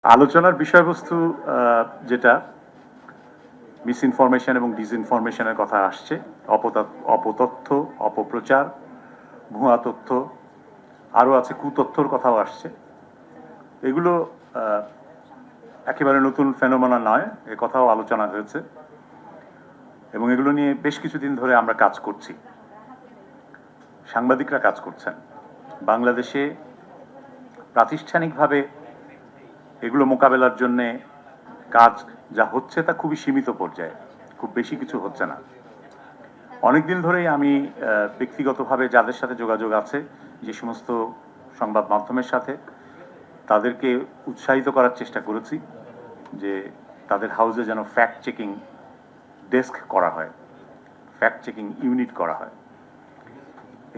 আলোচনার বিষয়বস্তু যেটা মিসইনফরমেশন এবং ডিসইনফরমেশনের কথা আসছে, অপতথ্য, অপপ্রচার, ভুয়া তথ্য, আরও আছে কুতথ্যর কথাও আসছে। এগুলো একেবারে নতুন ফেনোমেনা নয়, এ কথাও আলোচনা হয়েছে এবং এগুলো নিয়ে বেশ কিছুদিন ধরে আমরা কাজ করছি, সাংবাদিকরা কাজ করছেন। বাংলাদেশে প্রাতিষ্ঠানিকভাবে এগুলো মোকাবেলার জন্যে কাজ যা হচ্ছে তা খুবই সীমিত পর্যায়ে, খুব বেশি কিছু হচ্ছে না। অনেকদিন ধরেই আমি ব্যক্তিগতভাবে যাদের সাথে যোগাযোগ আছে, যে সমস্ত সংবাদ মাধ্যমের সাথে, তাদেরকে উৎসাহিত করার চেষ্টা করেছি যে তাদের হাউসে যেন ফ্যাক্ট চেকিং ডেস্ক করা হয়, ফ্যাক্ট চেকিং ইউনিট করা হয়।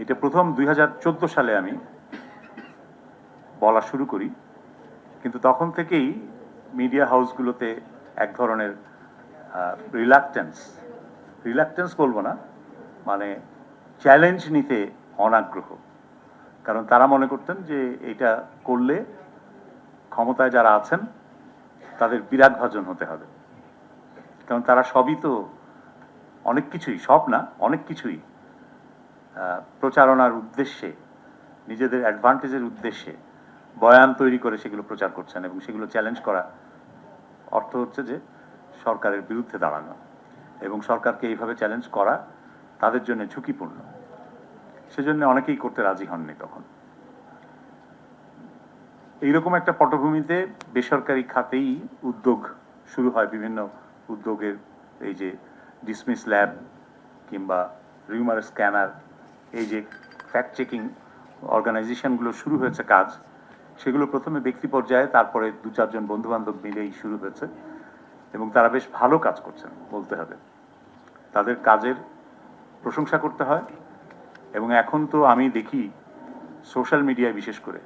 এটা প্রথম 2014 সালে আমি বলা শুরু করি, কিন্তু তখন থেকেই মিডিয়া হাউসগুলোতে এক ধরনের রিলাক্টেন্স বলবো না, মানে চ্যালেঞ্জ নিতে অনাগ্রহ। কারণ তারা মনে করতেন যে এটা করলে ক্ষমতায় যারা আছেন তাদের বিরাগভাজন হতে হবে, কারণ তারা সবই তো অনেক কিছুই, সব না অনেক কিছুই প্রচারণার উদ্দেশ্যে, নিজেদের অ্যাডভান্টেজের উদ্দেশ্যে বয়ান তৈরি করে সেগুলো প্রচার করছেন, এবং সেগুলো চ্যালেঞ্জ করা অর্থ হচ্ছে যে সরকারের বিরুদ্ধে দাঁড়ানো, এবং সরকারকে এইভাবে চ্যালেঞ্জ করা তাদের জন্য ঝুঁকিপূর্ণ। সেজন্য অনেকেই করতে রাজি হননি তখন। এইরকম একটা পটভূমিতে বেসরকারি খাতেই উদ্যোগ শুরু হয়, বিভিন্ন উদ্যোগের, এই যে ডিসমিস ল্যাব কিংবা রিউমার স্ক্যানার, এই যে ফ্যাক্ট চেকিং অর্গানাইজেশনগুলো শুরু হয়েছে কাজ, সেগুলো প্রথমে ব্যক্তি পর্যায়ে, তারপরে 2-4 জন বন্ধুবান্ধব মিলেই শুরু হয়েছে, এবং তারা বেশ ভালো কাজ করছেন বলতে হবে। তাদের কাজের প্রশংসা করতে হয়। এবং এখন তো আমি দেখি সোশ্যাল মিডিয়ায় বিশেষ করে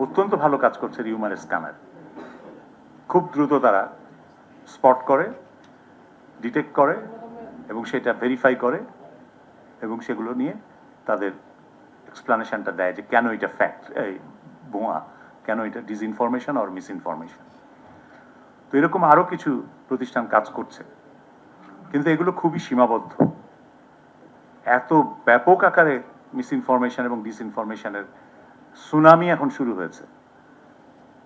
অত্যন্ত ভালো কাজ করছে রিউমার স্ক্যানার। খুব দ্রুত তারা স্পট করে, ডিটেক্ট করে, এবং সেটা ভেরিফাই করে, এবং সেগুলো নিয়ে তাদের এক্সপ্লানেশনটা দেয় যে কেন এটা ফ্যাক্ট, এই ভুয়া, কেন এটা ডিসইনফরমেশন আর মিসইনফরমেশন। তো এরকম আরও কিছু প্রতিষ্ঠান কাজ করছে, কিন্তু এগুলো খুবই সীমাবদ্ধ। এত ব্যাপক আকারে মিসইনফরমেশন এবং ডিসইনফরমেশনের সুনামি এখন শুরু হয়েছে,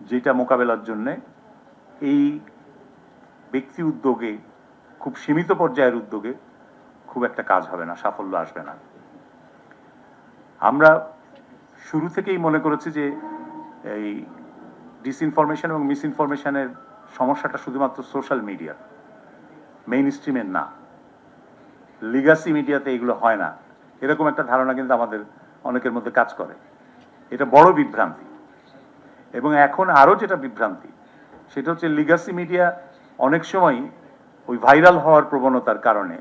যেটা মোকাবেলার জন্যে এই ব্যক্তি উদ্যোগে, খুব সীমিত পর্যায়ের উদ্যোগে খুব একটা কাজ হবে না, সাফল্য আসবে না। আমরা শুরু থেকেই মনে করেছি যে এই ডিসইনফরমেশন এবং মিসইনফরমেশনের সমস্যাটা শুধুমাত্র সোশ্যাল মিডিয়া, মেইন স্ট্রিমের না, লিগাসি মিডিয়াতে এগুলো হয় না, এরকম একটা ধারণা কিন্তু আমাদের অনেকের মধ্যে কাজ করে। এটা বড় বিভ্রান্তি। এবং এখন আরও যেটা বিভ্রান্তি, সেটা হচ্ছে লিগাসি মিডিয়া অনেক সময় ওই ভাইরাল হওয়ার প্রবণতার কারণে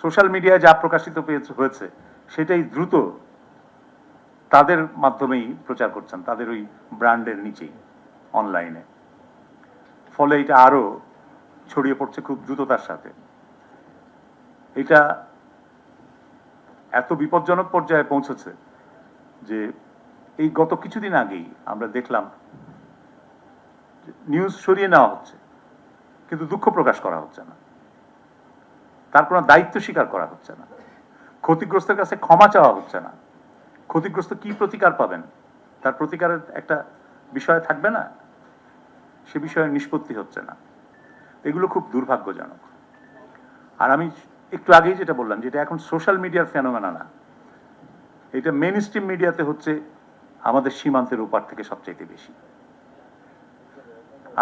সোশ্যাল মিডিয়ায় যা প্রকাশিত হয়েছে সেটাই দ্রুত তাদের মাধ্যমেই প্রচার করছেন, তাদের ওই ব্র্যান্ডের নিচেই অনলাইনে। ফলে এটা আরও ছড়িয়ে পড়ছে খুব দ্রুততার সাথে। এটা এত বিপজ্জনক পর্যায়ে পৌঁছেছে যে এই গত কিছুদিন আগেই আমরা দেখলাম নিউজ সরিয়ে নেওয়া হচ্ছে, কিন্তু দুঃখ প্রকাশ করা হচ্ছে না, তার কোনো দায়িত্ব স্বীকার করা হচ্ছে না, ক্ষতিগ্রস্তের কাছে ক্ষমা চাওয়া হচ্ছে না। ক্ষতিগ্রস্ত কি প্রতিকার পাবেন, তার প্রতিকারের একটা বিষয় থাকবে না, সে বিষয়ে নিষ্পত্তি হচ্ছে না। এগুলো খুব দুর্ভাগ্যজনক। আর আমি একটু আগেই যেটা বললাম, যেটা এখন সোশ্যাল মিডিয়ার ফেনোমেনা না, এটা মেইন স্ট্রিম মিডিয়াতে হচ্ছে আমাদের সীমান্তের ওপার থেকে সবচাইতে বেশি।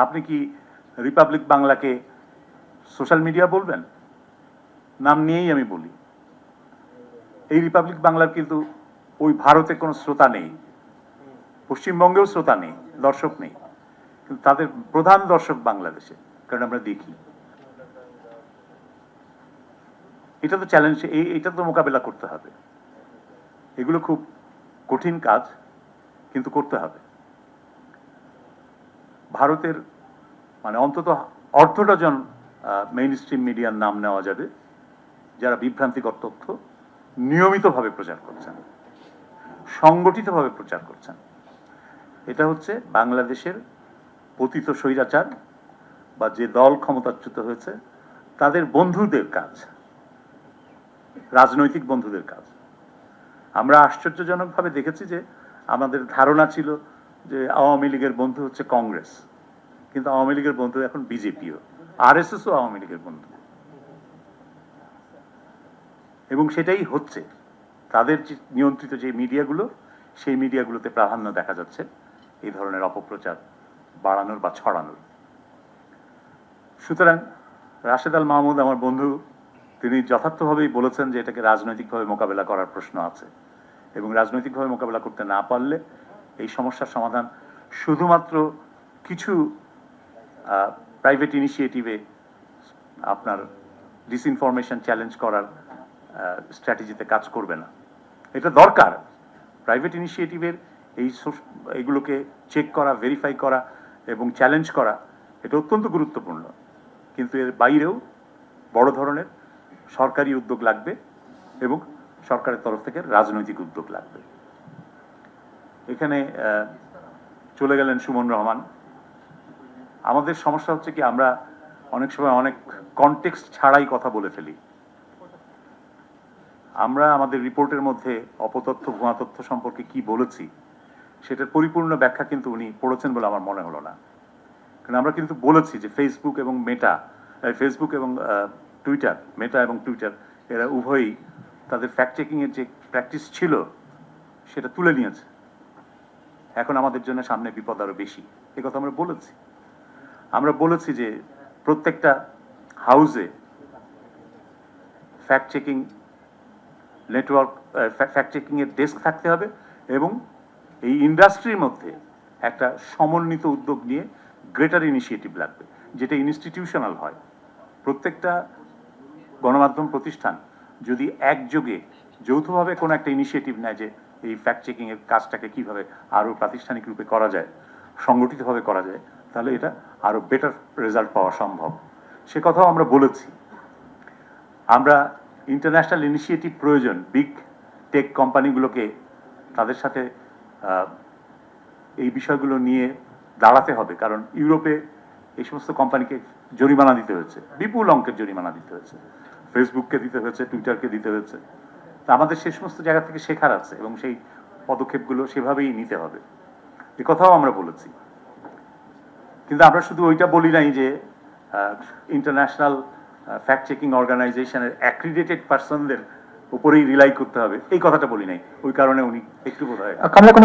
আপনি কি রিপাবলিক বাংলাকে সোশ্যাল মিডিয়া বলবেন? নাম নিয়েই আমি বলি, এই রিপাবলিক বাংলার কিন্তু ওই ভারতে কোনো শ্রোতা নেই, পশ্চিমবঙ্গেও শ্রোতা নেই, দর্শক নেই, কিন্তু তাদের প্রধান দর্শক বাংলাদেশে, কারণ আমরা দেখি। এটা তো চ্যালেঞ্জ, এটা তো মোকাবেলা করতে হবে। এগুলো খুব কঠিন কাজ, কিন্তু করতে হবে। ভারতের মানে অন্তত অর্ধ ডজন মেইন স্ট্রিম মিডিয়ার নাম নেওয়া যাবে যারা বিভ্রান্তিকর তথ্য নিয়মিতভাবে প্রচার করছেন, সংগঠিতভাবে প্রচার করছেন। এটা হচ্ছে বাংলাদেশের পতিত স্বৈরাচার বা যে দল ক্ষমতাচ্যুত হয়েছে তাদের বন্ধুদের কাজ, রাজনৈতিক বন্ধুদের কাজ। আমরা আশ্চর্যজনকভাবে দেখেছি যে আমাদের ধারণা ছিল যে আওয়ামী লীগের বন্ধু হচ্ছে কংগ্রেস, কিন্তু আওয়ামী লীগের বন্ধু এখন বিজেপিও, আরএসএসও আওয়ামী লীগের বন্ধু, এবং সেটাই হচ্ছে। তাদের নিয়ন্ত্রিত যে মিডিয়াগুলো, সেই মিডিয়াগুলোতে প্রাধান্য দেখা যাচ্ছে এই ধরনের অপপ্রচার বাড়ানোর বা ছড়ানোর। সুতরাং রাশেদ আল মাহমুদ আমার বন্ধু, তিনি যথার্থভাবেই বলেছেন যে এটাকে রাজনৈতিকভাবে মোকাবেলা করার প্রশ্ন আছে, এবং রাজনৈতিকভাবে মোকাবেলা করতে না পারলে এই সমস্যার সমাধান শুধুমাত্র কিছু প্রাইভেট ইনিশিয়েটিভে আপনার ডিসইনফরমেশন চ্যালেঞ্জ করার স্ট্র্যাটেজিতে কাজ করবে না। এটা দরকার, প্রাইভেট ইনিশিয়েটিভের এইগুলোকে চেক করা, ভেরিফাই করা এবং চ্যালেঞ্জ করা, এটা অত্যন্ত গুরুত্বপূর্ণ। কিন্তু এর বাইরেও বড় ধরনের সরকারি উদ্যোগ লাগবে এবং সরকারের তরফ থেকে রাজনৈতিক উদ্যোগ লাগবে। এখানে চলে গেলেন সুমন রহমান। আমাদের সমস্যা হচ্ছে কি, আমরা অনেক সময় অনেক কনটেক্সট ছাড়াই কথা বলে ফেলি। আমরা আমাদের রিপোর্টের মধ্যে অপতথ্য, ভুয়া তথ্য সম্পর্কে কি বলেছি সেটার পরিপূর্ণ ব্যাখ্যা কিন্তু উনি পড়েছেন বলে আমার মনে হলো না। কারণ আমরা কিন্তু বলেছি যে ফেসবুক এবং টুইটার, মেটা এবং টুইটার, এরা উভয়ই তাদের ফ্যাক্ট চেকিং এর যে প্র্যাকটিস ছিল সেটা তুলে নিয়েছে। এখন আমাদের জন্য সামনে বিপদ আরো বেশি, এ কথা আমরা বলেছি। আমরা বলেছি যে প্রত্যেকটা হাউসে fact checking network, fact checking এর ডেস্ক থাকতে হবে, এবং এই ইন্ডাস্ট্রির মধ্যে একটা সমন্বিত উদ্যোগ নিয়ে গ্রেটার ইনিশিয়েটিভ লাগবে, যেটা ইনস্টিটিউশনাল হয়। প্রত্যেকটা গণমাধ্যম প্রতিষ্ঠান যদি একযোগে যৌথভাবে কোনো একটা ইনিশিয়েটিভ নেয় যে এই ফ্যাক্ট চেকিং এর কাজটাকে কিভাবে আরো প্রাতিষ্ঠানিক রূপে করা যায়, সংগঠিতভাবে করা যায়, তাহলে এটা আরো বেটার রেজাল্ট পাওয়া সম্ভব। সে কথাও আমরা বলেছি। আমরা ইন্টারন্যাশনাল ইনিশিয়েটিভ প্রয়োজন, বিগ টেক কোম্পানিগুলোকে তাদের সাথে এই বিষয়গুলো নিয়ে দাঁড়াতে হবে, কারণ ইউরোপে এই সমস্ত কোম্পানিকে জরিমানা দিতে হয়েছে, বিপুল অঙ্কের জরিমানা দিতে হয়েছে, ফেসবুককে দিতে হয়েছে, টুইটারকে দিতে হয়েছে। তা আমাদের সেই সমস্ত জায়গা থেকে শেখার আছে এবং সেই পদক্ষেপগুলো সেভাবেই নিতে হবে, এ কথাও আমরা বলেছি। কিন্তু আমরা শুধু ওইটা বলি নাই যে ইন্টারন্যাশনাল ফ্যাক্ট চেকিং অর্গানাইজেশনের অ্যাক্রিডেটেড পার্সনদের উপরেই রিলাই করতে হবে, এই কথাটা বলি নাই। ওই কারণে উনি একটু বোধহয়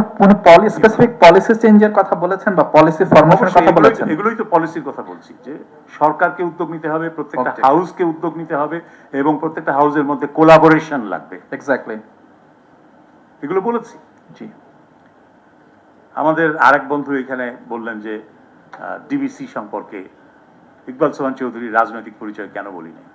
কোনো স্পেসিফিক পলিসি চেঞ্জের কথা বলেছেন বা পলিসি ফরমেশনের কথা বলেছেন? এগুলোই তো পলিসির কথা বলছি, যে সরকারকে উদ্যোগ নিতে হবে, প্রত্যেকটা হাউসকে উদ্যোগ নিতে হবে, এবং প্রত্যেকটা হাউসের মধ্যে কোলাবোরেশন লাগবে। এক্স্যাক্টলি, এগুলো বলেছি। জি। আমাদের আরেক বন্ধু এখানে বললেন যে ডিবিসি সম্পর্কে ইকবাল সোহান চৌধুরীর রাজনৈতিক পরিচয় কেন বলি নাই।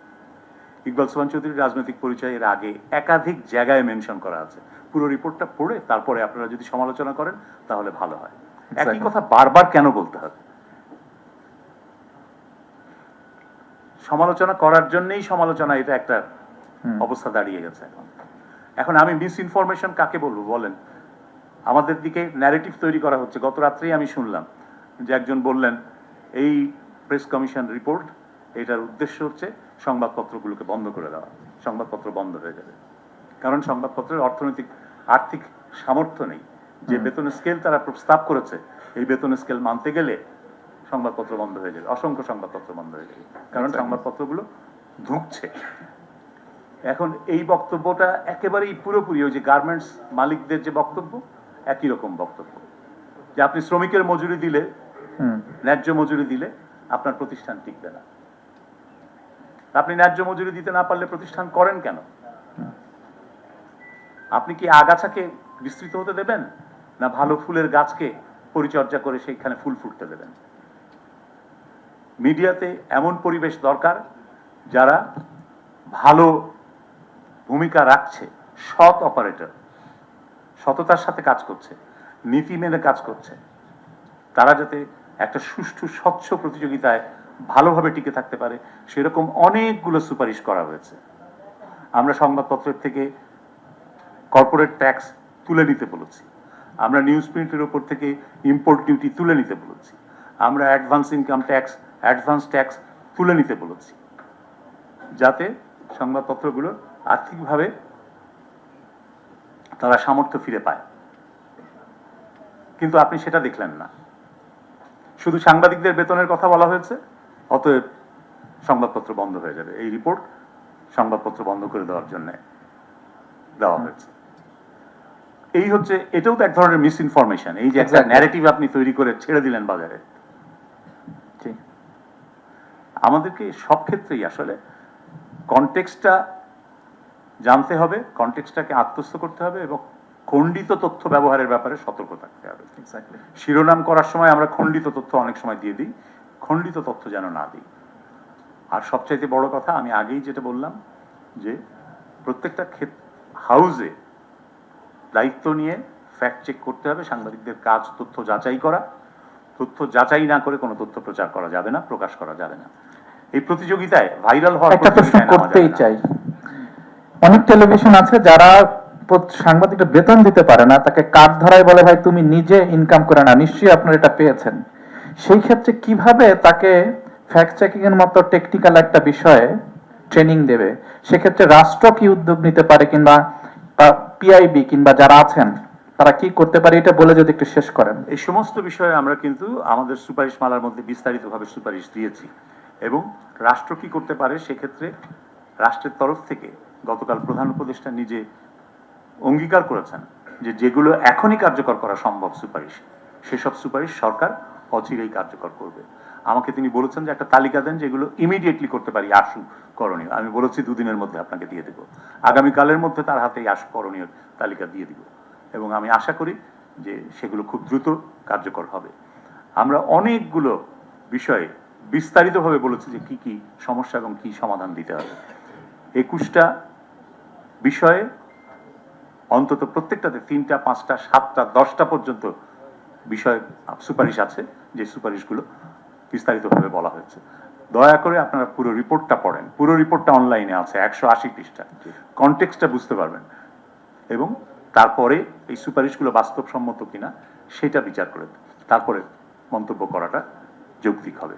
ইকবাল সোহান চৌধুরীর রাজনৈতিক পরিচয় এর আগে একাধিক জায়গায় মেনশন করা আছে। পুরো রিপোর্টটা পড়ে তারপরে আপনারা যদি সমালোচনা করেন তাহলে ভালো হয়। একই কথা বারবার কেন বলতে হবে? সমালোচনা করার জন্যই সমালোচনা, এটা একটা অবস্থা দাঁড়িয়ে গেছে এখন। এখন আমি মিস ইনফরমেশন কাকে বলবো বলেন? আমাদের দিকে ন্যারেটিভ তৈরি করা হচ্ছে। গত রাত্রেই আমি শুনলাম যে একজন বললেন এই প্রেস কমিশন রিপোর্ট, এটার উদ্দেশ্য হচ্ছে সংবাদপত্রগুলোকে বন্ধ করে দেওয়া, সংবাদপত্র বন্ধ হয়ে যাবে। কারণ সংবাদপত্রের আর্থিক সামর্থ্য নেই। যে বেতন স্কেল তারা প্রস্তাব করেছে, এই বেতন স্কেল মানতে গেলে সংবাদপত্র বন্ধ হয়ে যাবে, অসংখ্য সংবাদপত্র বন্ধ হয়ে যাবে, কারণ সংবাদপত্রগুলো ধুঁকছে। এখন এই বক্তব্যটা একেবারেই পুরোপুরি ওই যে গার্মেন্টস মালিকদের যে বক্তব্য, একই রকম বক্তব্য, যে আপনি শ্রমিকের মজুরি দিলে, ন্যায্য মজুরি দিলে আপনার প্রতিষ্ঠান টিকবে না। আপনি ন্যায্য মজুরি দিতে না পারলে প্রতিষ্ঠান করেন কেন? আপনি কি আগাছাকে বিস্তৃত হতে দেবেন, না ভালো ফুলের গাছকে পরিচর্যা করে সেইখানে ফুল ফুটতে দেবেন? মিডিয়াতে এমন পরিবেশ দরকার যারা ভালো ভূমিকা রাখছে, সৎ অপারেটর, সততার সাথে কাজ করছে, নীতি মেনে কাজ করছে, তারা যাতে একটা সুষ্ঠু স্বচ্ছ প্রতিযোগিতায় ভালোভাবে টিকে থাকতে পারে, সেরকম অনেকগুলো সুপারিশ করা হয়েছে। আমরা সংবাদপত্রের থেকে কর্পোরেট ট্যাক্স তুলে নিতে বলেছি, আমরা নিউজ প্রিন্টের উপর থেকে ইম্পোর্ট ডিউটি তুলে নিতে বলেছি, আমরা advance income tax, advance tax তুলে নিতে বলেছি, যাতে সংবাদপত্রগুলো আর্থিকভাবে তারা সামর্থ্য ফিরে পায়। কিন্তু আপনি সেটা দেখলেন না, শুধু সাংবাদিকদের বেতনের কথা বলা হয়েছে, অতএব সংবাদপত্র বন্ধ হয়ে যাবে। এই রিপোর্ট সংবাদপত্র বন্ধ করে দেওয়ার জন্য দেওয়া হয়েছে। এই হচ্ছে, এটাও তো এক ধরনের মিস ইনফরমেশন। এই যে একটা Exactly. ন্যারেটিভ আপনি তৈরি করে ছেড়ে দিলেন বাজারে। জি। আমাদেরকে সব ক্ষেত্রেই আসলে কনটেক্সটটা জানতে হবে, কনটেক্সটটাকে আত্মস্থ করতে হবে এবং খণ্ডিত তথ্য ব্যবহারের ব্যাপারে সতর্ক থাকতে হবে। এক্স্যাক্টলি। শিরোনাম করার সময় আমরা খণ্ডিত তথ্য অনেক সময় দিয়ে দিই, খণ্ডিত তথ্য যেন না দিই। আর সবচাইতে বড় কথা, আমি আগেই যেটা বললাম, যে প্রত্যেকটা হাউজে দায়িত্ব নিয়ে ফ্যাক্ট চেক করতে হবে। সাংবাদিকদের কাজ তথ্য যাচাই করা, তথ্য যাচাই না করে কোনো তথ্য প্রচার করা যাবে না, প্রকাশ করা যাবে না। এই প্রতিযোগিতায় ভাইরাল হওয়ার একটা প্রশ্ন প্রতিযোগিতায় নামা করতেই যাবে না। চাই, অনেক টেলিভিশন আছে যারা সাংবাদিকটা বেতন দিতে পারে না, তাকে কাঠ ধরায় বলে ভাই তুমি নিজে ইনকাম করে না, নিশ্চয়ই আপনারা এটা পেয়েছেন। সেই ক্ষেত্রে কিভাবে তাকে ফ্যাক্ট চেকিং এর মতো টেকনিক্যাল একটা বিষয়ে ট্রেনিং দেবে? সেক্ষেত্রে রাষ্ট্র কি উদ্যোগ নিতে পারে, কিংবা পিআইবি কিংবা যারা আছেন তারা কি করতে পারে, এটা বলে যদি একটু শেষ করেন। এই সমস্ত বিষয়ে আমরা কিন্তু আমাদের সুপারিশমালার মধ্যে বিস্তারিতভাবে সুপারিশ দিয়েছি। এবং রাষ্ট্র কি করতে পারে, সেক্ষেত্রে রাষ্ট্রের তরফ থেকে গতকাল প্রধান উপদেষ্টা নিজে অঙ্গীকার করেছেন যে যেগুলো এখনই কার্যকর করা সম্ভব সুপারিশ, সেসব সুপারিশ সরকার অচিরেই কার্যকর করবে। আমাকে তিনি বলেছেন যে একটা তালিকা দেন যেগুলো ইমিডিয়েটলি করতে পারি, আশু করণীয়। আমি বলেছি 2 দিনের মধ্যে আপনাকে দিয়ে দেব, আগামীকালের মধ্যে তার হাতে এই আশু করণীয় তালিকা দিয়ে দিব। এবং আমি আশা করি যে সেগুলো খুব দ্রুত কার্যকর হবে। আমরা অনেকগুলো বিষয়ে বিস্তারিতভাবে বলেছি যে কি কি সমস্যা এবং কি সমাধান দিতে হবে। 21টা বিষয়ে অন্তত প্রত্যেকটাতে 3টা, 5টা, 7টা, 10টা পর্যন্ত বিষয় সুপারিশ আছে, যে সুপারিশগুলো বিস্তারিতভাবে বলা হয়েছে। দয়া করে আপনারা পুরো রিপোর্টটা পড়েন। পুরো রিপোর্টটা অনলাইনে আছে, 180 পৃষ্ঠা। কনটেক্সটটা বুঝতে পারবেন এবং তারপরে এই সুপারিশগুলো বাস্তবসম্মত কিনা সেটা বিচার করে তারপরে মন্তব্য করাটা যৌক্তিক হবে।